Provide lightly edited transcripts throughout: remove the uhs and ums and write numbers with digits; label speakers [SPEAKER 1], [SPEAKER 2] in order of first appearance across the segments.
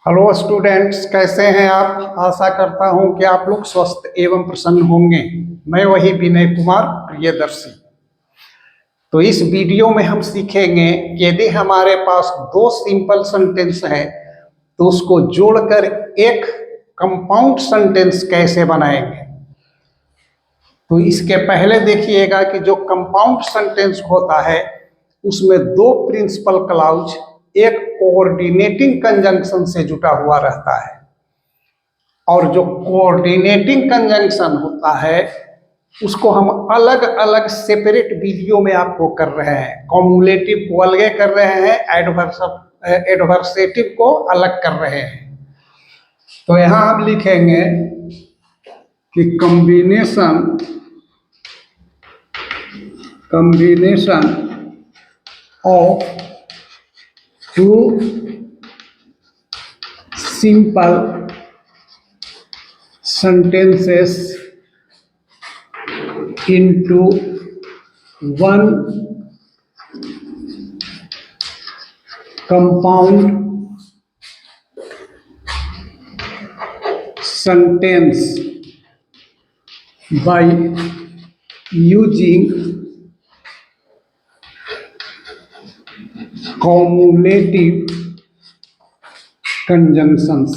[SPEAKER 1] Hello students, कैसे हैं आप। आशा करता हूं कि आप लोग स्वस्थ एवं प्रसन्न होंगे। मैं वही विनय कुमार प्रियदर्शी। तो इस वीडियो में हम सीखेंगे कि यदि हमारे पास दो सिंपल सेंटेंस है तो उसको जोड़कर एक कंपाउंड सेंटेंस कैसे बनाएंगे। तो इसके पहले देखिएगा कि जो कंपाउंड सेंटेंस होता है उसमें दो प्रिंसिपल क्लाउज एक कोऑर्डिनेटिंग कंजंक्शन से जुटा हुआ रहता है, और जो कोऑर्डिनेटिंग कंजंक्शन होता है उसको हम अलग अलग सेपरेट वीडियो में आपको कर रहे हैं। कॉम्युलेटिव को अलग कर रहे हैं, एडवर्सेटिव को अलग कर रहे हैं। तो यहां हम लिखेंगे कि combination of two simple sentences into one compound sentence by using cumulative conjunctions।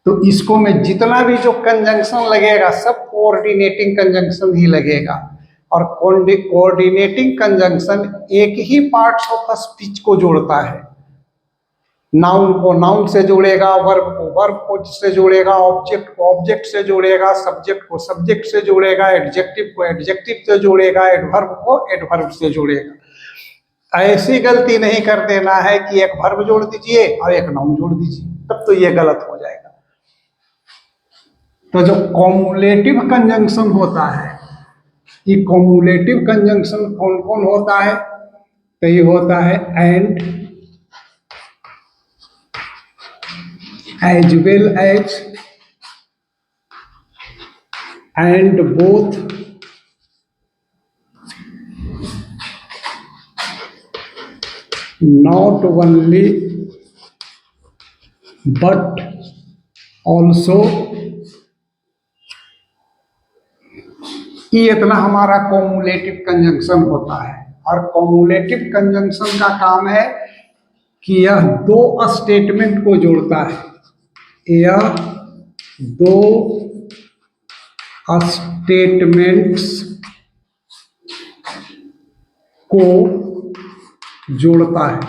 [SPEAKER 1] तो इसको में जितना भी जो कंजंक्शन लगेगा सब कोऑर्डिनेटिंग कंजंक्शन ही लगेगा, और कोऑर्डिनेटिंग कंजंक्शन एक ही पार्ट्स ऑफ स्पीच को जोड़ता है। नाउन को नाउन से जोड़ेगा, वर्ब को वर्ब को से जोड़ेगा, ऑब्जेक्ट को ऑब्जेक्ट से जोड़ेगा, सब्जेक्ट को सब्जेक्ट से जोड़ेगा, एडजेक्टिव को एडजेक्टिव से जोड़ेगा, एडवर्ब को एडवर्ब से जोड़ेगा। ऐसी गलती नहीं कर देना है कि एक वर्ब जोड़ दीजिए और एक नाउन जोड़ दीजिए, तब तो ये गलत हो जाएगा। तो जो कॉम्युलेटिव कंजंक्शन होता है, ये कॉम्युलेटिव कंजंक्शन कौन कौन होता है? तो ये होता है and, as well as, and both, not only but also। ये इतना हमारा कॉम्युलेटिव कंजंक्शन होता है। और कॉम्युलेटिव कंजंक्शन का काम है कि यह दो स्टेटमेंट को जोड़ता है, यह दो स्टेटमेंट्स को जोड़ता है।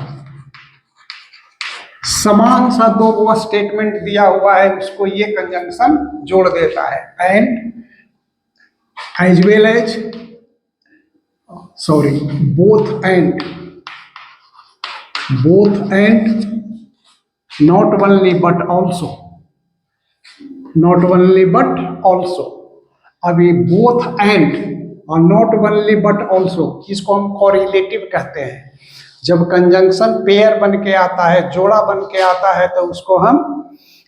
[SPEAKER 1] समान सा दो स्टेटमेंट दिया हुआ है, उसको ये कंजंक्शन जोड़ देता है। And, as well as, sorry, both and, not only but also, not only but also. अभी बोथ एंड और नॉट ओनली बट ऑल्सो, इसको हम कोरिलेटिव कहते हैं। जब कंजंक्शन पेयर बन के आता है, जोड़ा बन के आता है, तो उसको हम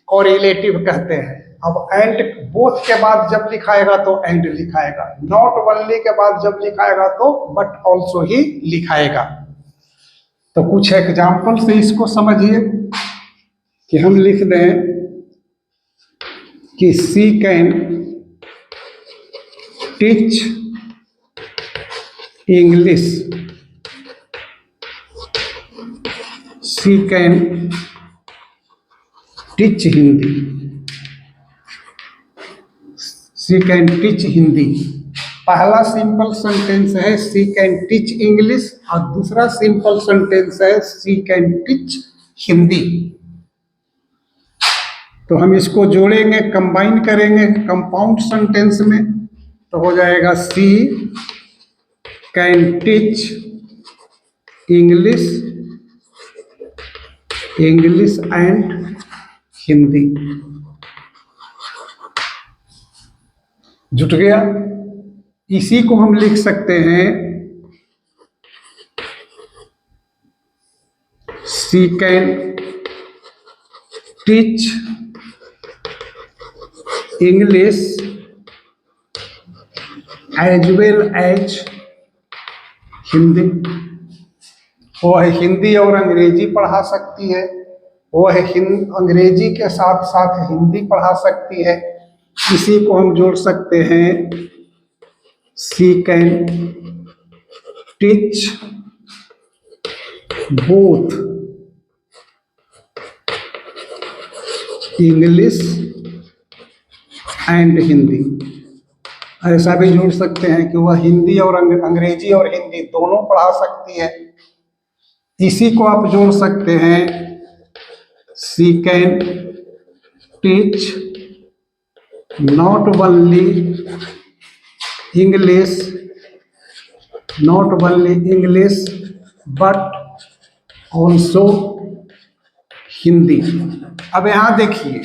[SPEAKER 1] कोरिलेटिव कहते हैं। अब एंड बोथ के बाद जब लिखाएगा तो एंड लिखाएगा, नॉट ओनली के बाद जब लिखाएगा तो बट ऑल्सो ही लिखाएगा। तो कुछ एग्जाम्पल से इसको समझिए कि हम लिख दें कि she can teach English, she can teach Hindi, she can teach Hindi. पहला सिंपल सेंटेंस है सी कैन टीच इंग्लिश, और दूसरा सिंपल सेंटेंस है सी कैन टीच हिंदी। तो हम इसको जोड़ेंगे, कंबाइन करेंगे कंपाउंड सेंटेंस में, तो हो जाएगा she can teach English and Hindi. जुट गया। इसी को हम लिख सकते हैं she can teach English as well as Hindi, वह हिंदी और अंग्रेजी पढ़ा सकती है, वह अंग्रेजी के साथ साथ हिंदी पढ़ा सकती है। इसी को हम जोड़ सकते हैं, she can teach both English and Hindi. ऐसा भी जोड़ सकते हैं कि वह हिंदी और अंग्रेजी और हिंदी दोनों पढ़ा सकती है। इसी को आप जोड़ सकते हैं, she can teach not only English but also Hindi. अब यहाँ देखिए,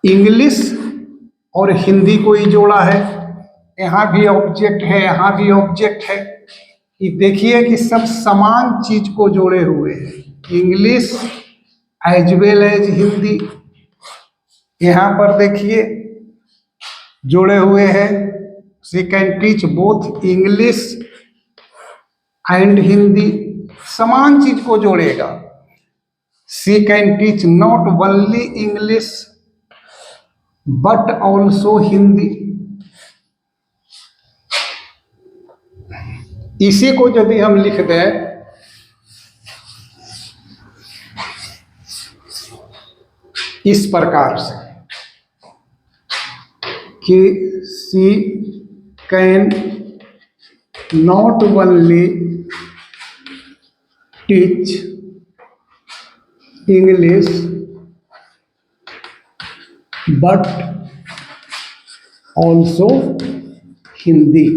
[SPEAKER 1] इंग्लिश और हिंदी को ही जोड़ा है, यहाँ भी ऑब्जेक्ट है, यहाँ भी ऑब्जेक्ट है। कि देखिए कि सब समान चीज को जोड़े हुए हैं, English as well as Hindi. यहाँ पर देखिए जोड़े हुए हैं, she can teach both English and Hindi, समान चीज को जोड़ेगा। She can teach not only English but also Hindi. इसी को यदि हम लिख दें इस प्रकार से कि she can not only teach English but also Hindi.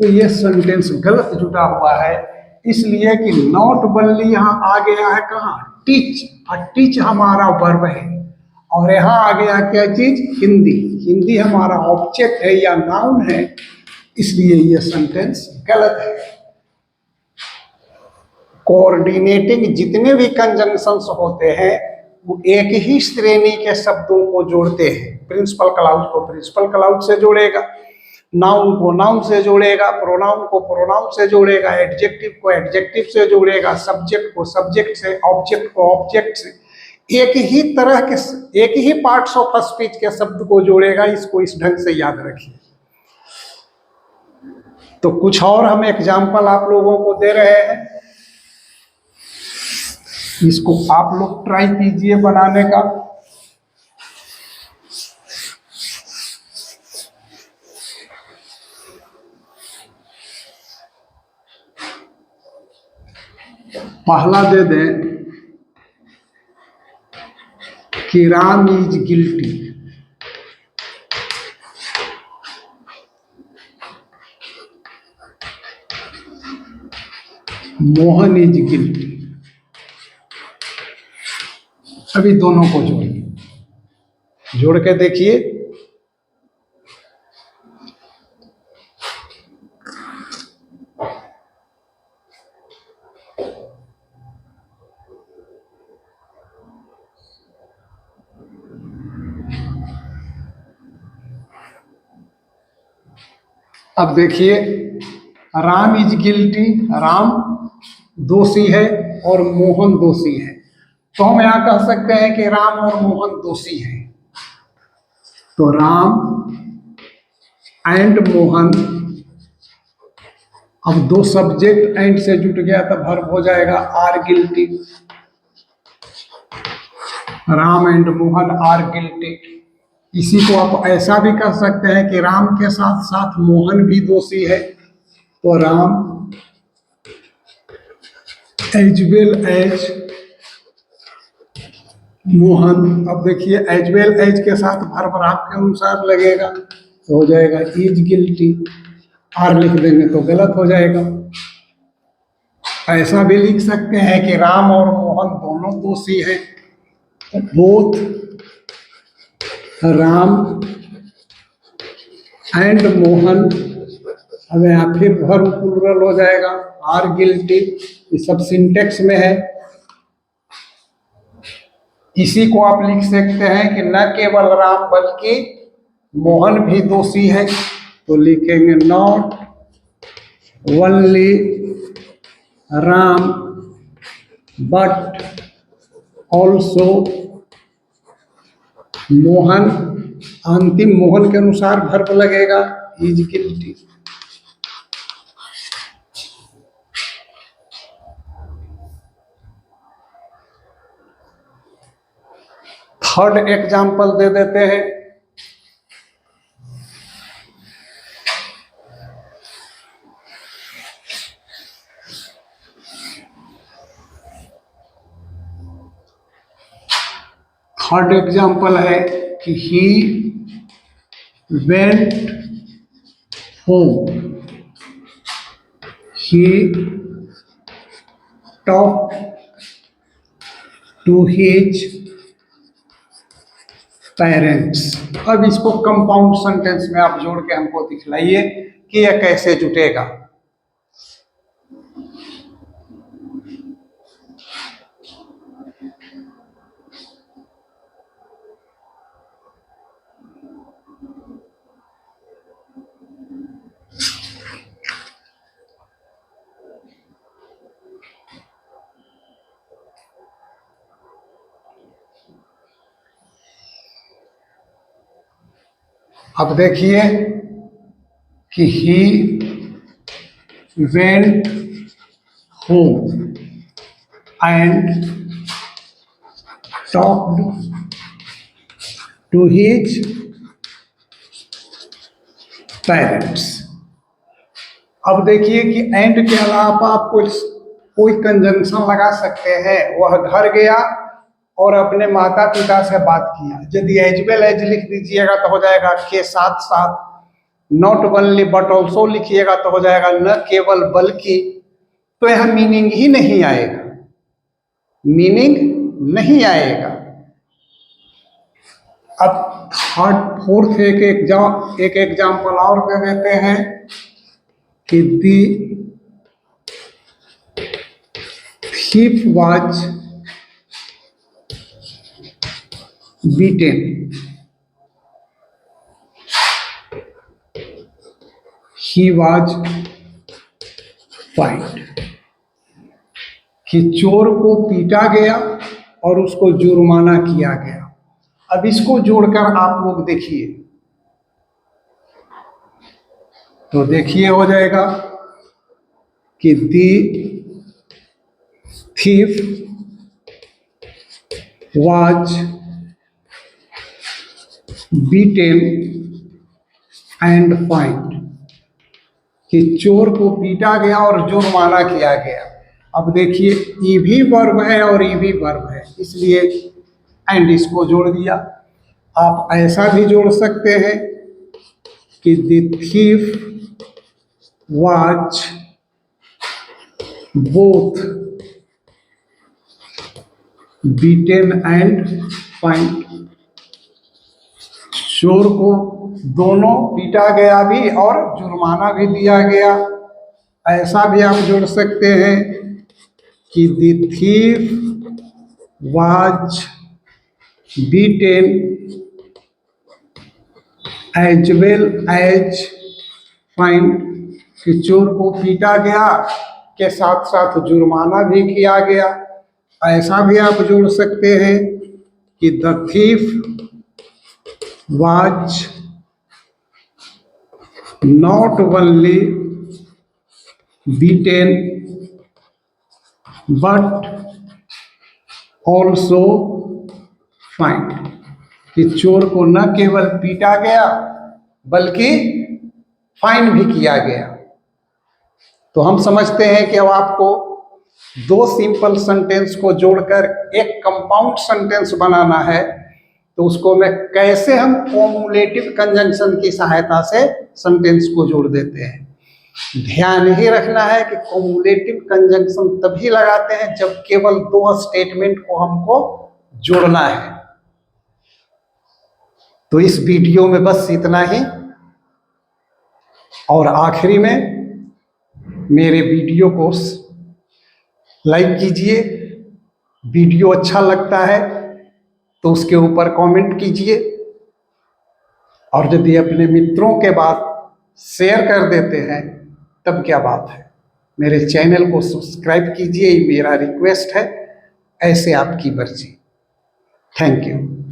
[SPEAKER 1] तो ये सेंटेंस गलत जुटा हुआ है, इसलिए कि नॉट ओनली यहाँ आ गया है कहाँ, टीच, और टीच हमारा वर्ब है, और यहाँ आ गया क्या चीज, हिंदी। हिंदी हमारा ऑब्जेक्ट है या नाउन है, इसलिए ये सेंटेंस गलत है। कोऑर्डिनेटिंग जितने भी कंजंक्शंस होते हैं वो एक ही श्रेणी के शब्दों को जोड़ते हैं। प्रिंसिपल क्लाउज को प्रिंसिपल क्लाउज से जोड़ेगा, नाउन को नाउन से जोड़ेगा, प्रोनाउन को प्रोनाउन से जोड़ेगा, एडजेक्टिव को एडजेक्टिव से जोड़ेगा, सब्जेक्ट को सब्जेक्ट से, ऑब्जेक्ट को ऑब्जेक्ट से। एक ही तरह के, एक ही पार्ट्स ऑफ स्पीच के शब्द को जोड़ेगा। इसको इस ढंग से याद रखिए। तो कुछ और हम एग्जाम्पल आप लोगों को दे रहे हैं, इसको आप लोग ट्राई कीजिए बनाने का। पहला दे दें कि Ram is guilty. Mohan is guilty. अभी दोनों को जोड़िए, जोड़ के देखिए। अब देखिए, राम इज गिल्टी, राम दोषी है और मोहन दोषी है। तो हम यहां कह सकते हैं कि राम और मोहन दोषी हैं। तो राम एंड मोहन, अब दो सब्जेक्ट एंड से जुट गया तो वर्ब हो जाएगा are guilty. Ram and Mohan are guilty. इसी को आप ऐसा भी कर सकते हैं कि राम के साथ साथ मोहन भी दोषी है। तो Ram as well as Mohan. अब देखिए, एज वेल एज के साथ वर्ब आपके अनुसार लगेगा तो हो जाएगा इज गिल्टी। आर लिख देंगे तो गलत हो जाएगा। ऐसा भी लिख सकते हैं कि राम और मोहन दोनों दोषी हैं। बोथ राम एंड मोहन, अब यहाँ फिर वर्ब प्लूरल हो जाएगा आर गिल्टी। ये सब सिंटेक्स में है। इसी को आप लिख सकते हैं कि न केवल राम बल्कि मोहन भी दोषी है। तो लिखेंगे not only Ram but also Mohan. अंतिम मोहन के अनुसार वर्ब लगेगा इज गिल्टी। थर्ड एग्जाम्पल दे देते हैं। थर्ड एग्जाम्पल है कि he went home, he talk to his parents. अब इसको कंपाउंड सेंटेंस में आप जोड़ के हमको दिखलाइए कि यह कैसे जुटेगा। अब देखिए कि he went home and talked to his parents. अब देखिए कि एंड के अलावा आप कोई कंजंक्शन लगा सकते हैं। वह घर गया और अपने माता पिता से बात किया। यदि एज वेल एज लिख दीजिएगा तो हो जाएगा के साथ साथ, नॉट ओनली बट ऑल्सो लिखिएगा तो हो जाएगा न केवल बल्कि। तो यह मीनिंग ही नहीं आएगा, मीनिंग नहीं आएगा। अब थर्ड फोर्थ एक एग्जाम्पल और दे देते हैं कि दी thief was beaten, he was fined। कि चोर को पीटा गया और उसको जुर्माना किया गया। अब इसको जोड़कर आप लोग देखिए तो देखिए हो जाएगा कि दी thief was beaten and fined। कि चोर को पीटा गया और जुर्माना किया गया। अब देखिए ई भी वर्ब है और ई भी वर्ब है, इसलिए एंड इसको जोड़ दिया। आप ऐसा भी जोड़ सकते हैं कि the thief was both beaten and find. चोर को दोनों पीटा गया भी और जुर्माना भी दिया गया। ऐसा भी आप जोड़ सकते हैं कि the thief was beaten as well as fined. कि चोर को पीटा गया के साथ साथ जुर्माना भी किया गया। ऐसा भी आप जोड़ सकते हैं कि the thief was not only beaten but also find. कि चोर को न केवल पीटा गया बल्कि फाइन भी किया गया। तो हम समझते हैं कि अब आपको दो सिंपल सेंटेंस को जोड़कर एक कंपाउंड सेंटेंस बनाना है। तो उसको मैं कैसे हम कॉम्युलेटिव कंजंक्शन की सहायता से सेंटेंस को जोड़ देते हैं। ध्यान ही रखना है कि कॉम्युलेटिव कंजंक्शन तभी लगाते हैं जब केवल दो स्टेटमेंट को हमको जोड़ना है। तो इस वीडियो में बस इतना ही। और आखिरी में मेरे वीडियो को लाइक कीजिए। वीडियो अच्छा लगता है तो उसके ऊपर कमेंट कीजिए और यदि अपने मित्रों के बाद शेयर कर देते हैं तब क्या बात है। मेरे चैनल को सब्सक्राइब कीजिए, ये मेरा रिक्वेस्ट है। ऐसे आपकी मर्जी। Thank you.